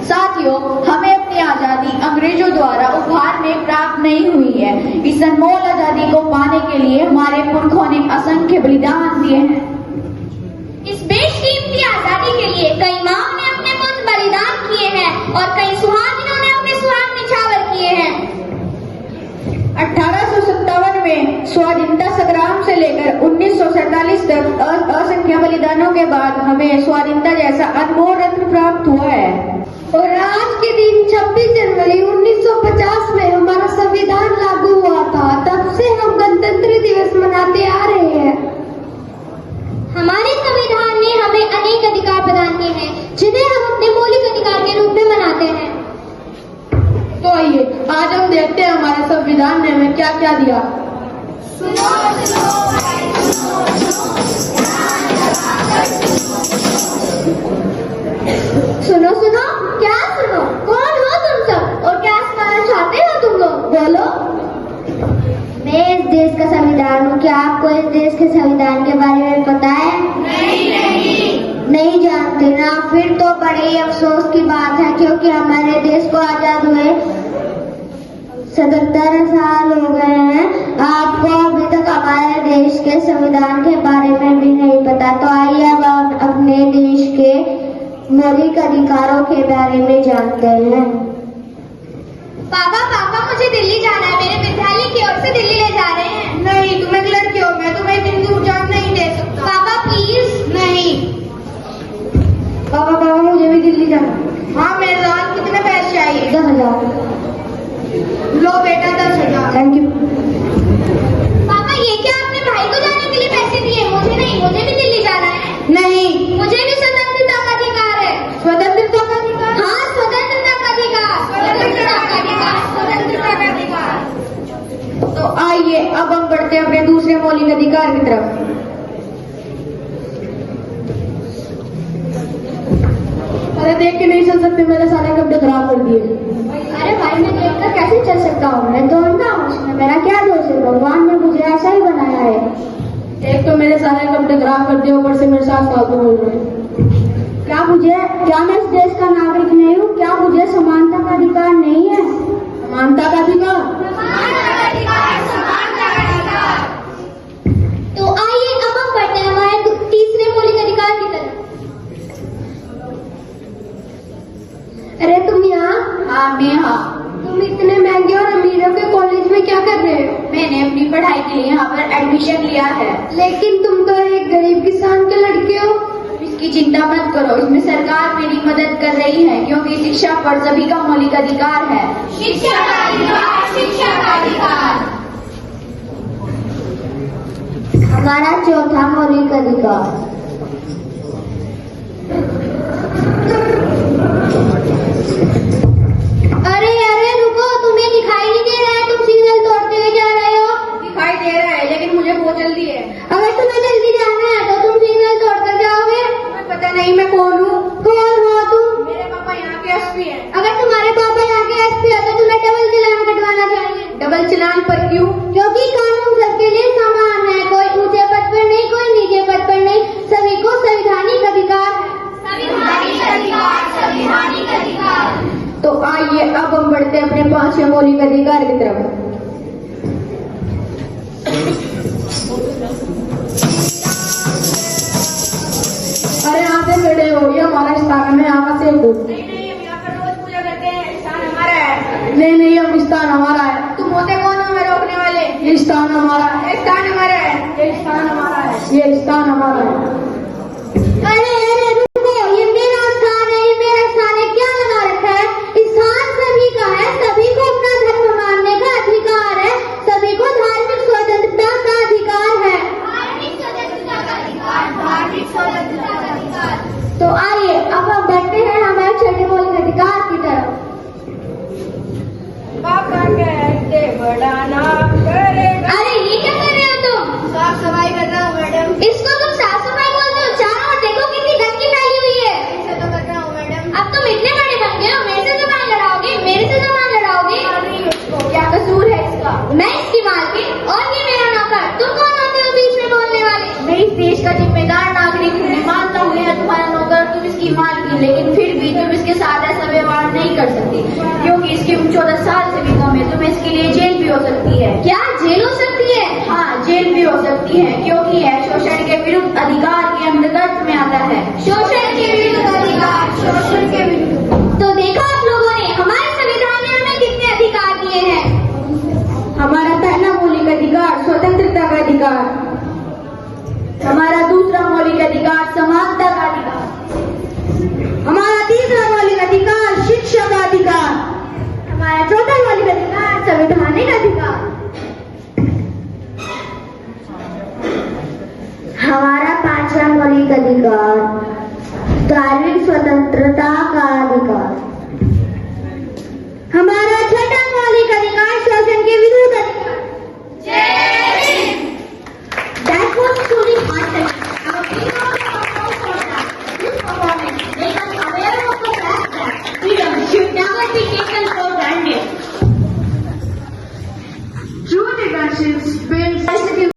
साथियों, हमें अपनी आजादी अंग्रेजों द्वारा उपहार में प्राप्त नहीं हुई है। इस अनमोल आजादी को पाने के लिए हमारे पुरखों ने असंख्य बलिदान दिए हैं। इस बेशकीमती आजादी के लिए कई माओं ने अपने पुत्र बलिदान किए हैं और कई सुहागिनों ने अपने सुहाग निछावर किए हैं। 1857 में स्वाधीनता संग्राम से लेकर 1947 तक असंख्य बलिदानों के बाद हमें स्वाधीनता जैसा अनमोल रत्न प्राप्त हुआ है। और आज के दिन 26 जनवरी 1950 में हमारा संविधान लागू हुआ था। तब से हम गणतंत्र दिवस मनाते आ रहे हैं। हमारे संविधान ने हमें अनेक अधिकार प्रदान किए हैं, जिन्हें हम अपने मौलिक अधिकार के रूप में मनाते हैं। तो आइए आज हम देखते हैं हमारे संविधान ने हमें क्या क्या दिया। सुनो सुनो, क्या सुनो? कौन हो तुम सब और क्या सुनाना चाहते हो तुम लोग? बोलो। मैं इस देश का संविधान हूँ। क्या आपको इस देश के संविधान के बारे में पता है? नहीं जानते ना? फिर तो बड़े ही अफसोस की बात है, क्योंकि हमारे देश को आजाद हुए 77 साल हो गए हैं। आपको अभी तक हमारे देश के संविधान के बारे में भी नहीं पता। तो आइए अब हम अपने देश के मौलिक अधिकारों के बारे में जानते हैं। पापा मुझे दिल्ली जाना है। मेरे विद्यालय की ओर से दिल्ली ले जा रहे हैं। नहीं, तुम एक लड़की हो, मैं तुम्हें इतनी दूर जान नहीं दे सकता। पापा प्लीज। नहीं। पापा मुझे भी दिल्ली जाना। हाँ, मेरे साथ कितने पैसे चाहिए? 10,000। लो बेटा 10,000। Thank you. पापा ये क्या आपने भाई को जाने के लिए पैसे दिए? मुझे नहीं, मुझे भी दिल्ली जाना है। नहीं, मुझे भी स्वतंत्रता का अधिकार है। स्वतंत्रता का अधिकार? हाँ, स्वतंत्रता का अधिकार। स्वतंत्रता का अधिकार। स्वतंत्रता का अधिकार। तो आइए अब हम बढ़ते हैं अपने दूसरे मौलिक अधिकार की तरफ। अरे देख के नहीं चल सकते, मैंने सारे कपड़े खराब कर दिए। अरे भाई, मैं देखकर कैसे चल सकता हूँ? मैं दौड़ना हूँ, उसमें मेरा क्या दोष है? भगवान ने मुझे ऐसा ही बनाया है। एक तो मेरे सारे कपड़े खराब कर दिए, ऊपर से मेरे साथ फालतू बोल रहे हैं। क्या मैं इस देश का नागरिक नहीं हूँ? क्या मुझे समानता का अधिकार नहीं है? समानता का अधिकार? तो आइए अब हम बढ़ते हैं हमारे तीसरे मौलिक अधिकार की तरफ। अरे तुम यहाँ? हाँ, मैं यहाँ। तुम इतने महंगे और अमीरों के कॉलेज में क्या कर रहे हो? मैंने अपनी पढ़ाई के लिए यहाँ पर एडमिशन लिया है। लेकिन तुम तो एक गरीब किसान के लड़के हो। इसकी चिंता मत करो, इसमें सरकार मेरी मदद कर रही है, क्योंकि शिक्षा पर सभी का मौलिक अधिकार है। शिक्षा का अधिकार, शिक्षा का अधिकार। हमारा चौथा मौलिक अधिकार। अरे रुको, तुम्हें दिखाई नहीं दे रहा है? तुम सिग्नल तोड़ते हुए जा रहे हो। दिखाई दे रहा है, लेकिन मुझे बहुत जल्दी है। अगर तुम्हें जल्दी जाना है तो तुम सिग्नल तोड़कर जाओगे। तुम्हें पता नहीं मैं कौन हूँ? कौन हो तुम? मेरे पापा यहाँ के एसपी हैं। अगर तुम्हारे पापा यहाँ के एसपी है तो तुम्हें डबल चालान कटवाना चाहिए। डबल चालान पर क्यों? क्योंकि कानून सबके लिए समान है। कोई ऊंचे पद पर नहीं, कोई नीचे पद पर नहीं। सभी को संवैधानिक अधिकार है। संवैधानिक अधिकार, संवैधानिक अधिकार। तो आइए अब हम बढ़ते हैं अपने पांचवें मौलिक अधिकार की तरफ। अरे यहाँ पे खड़े हो, ये हमारा स्थान है, यहाँ का से नहीं, हम यहाँ पर रोज पूजा करते हैं, स्थान हमारा है। नहीं, हम स्थान हमारा है। तुम होते कौन हो हमें रोकने वाले? ये स्थान हमारा है। स्थान हमारा है। ये स्थान हमारा है। ये स्थान हमारा है। अरे रुको, ये मेरा स्थान है, ये मेरा स्थान है। क्या लगा रखा है? स्थान सभी का है। सभी को अपना धर्म मानने का अधिकार है। सभी को धार्मिक स्वतंत्रता का अधिकार है। धार्मिक स्वतंत्रता का अधिकार, धार्मिक स्वतंत्रता का अधिकार। तो आइए अब हम बढ़ते हैं हमारे छठे मौलिक अधिकार की तरफ। पापा कहते बड़ा नाम करेगा। अरे ये क्या कर रहे हो तुम? साफ सफाई कर रहा हूँ मैडम। इसको तुम साफ सफाई बोलते हो? चारों ओर देखो कितनी गंदगी फैली हुई है। ऐसे तो कर रहा हूँ मैडम। अब तुम इतने बड़े बन गए हो, मेरे से जबान लड़ाओगे? मेरे से जबान लड़ाओगे? क्या कसूर है इसका? मैं इसकी मालकिन और ये मेरा नौकर। तुम कौन होते हो बीच में बोलने वाले? मैं इस देश का जिम्मेदार नागरिक हूँ। मानता हूँ मैं तुम्हारा नौकर, तुम इसकी मालकिन, लेकिन फिर भी तुम इसके साथ ऐसा व्यवहार जेल हो सकती है। हाँ, जेल भी हो सकती है, क्योंकि यह शोषण के विरुद्ध अधिकार के अंतर्गत में आता है। शोषण के विरुद्ध अधिकार, शोषण के विरुद्ध। तो देखा आप लोगों ने, हमारे संविधान ने हमें कितने अधिकार दिए हैं। हमारा पहला मौलिक अधिकार स्वतंत्रता का अधिकार, हमारा दूसरा मौलिक अधिकार समानता का अधिकार, हमारा तीसरा मौलिक अधिकार शिक्षा का अधिकार, हमारा चौथा मौलिक अधिकार संवैधानिक अधिकार, हमारा पांचवा मौलिक अधिकार धार्मिक स्वतंत्रता का अधिकार, हमारा छठा मौलिक अधिकार शोषण के विरुद्ध अधिकार। That was truly fantastic. Our this performance made us aware of the fact that freedom should never be taken for granted. true leadership builds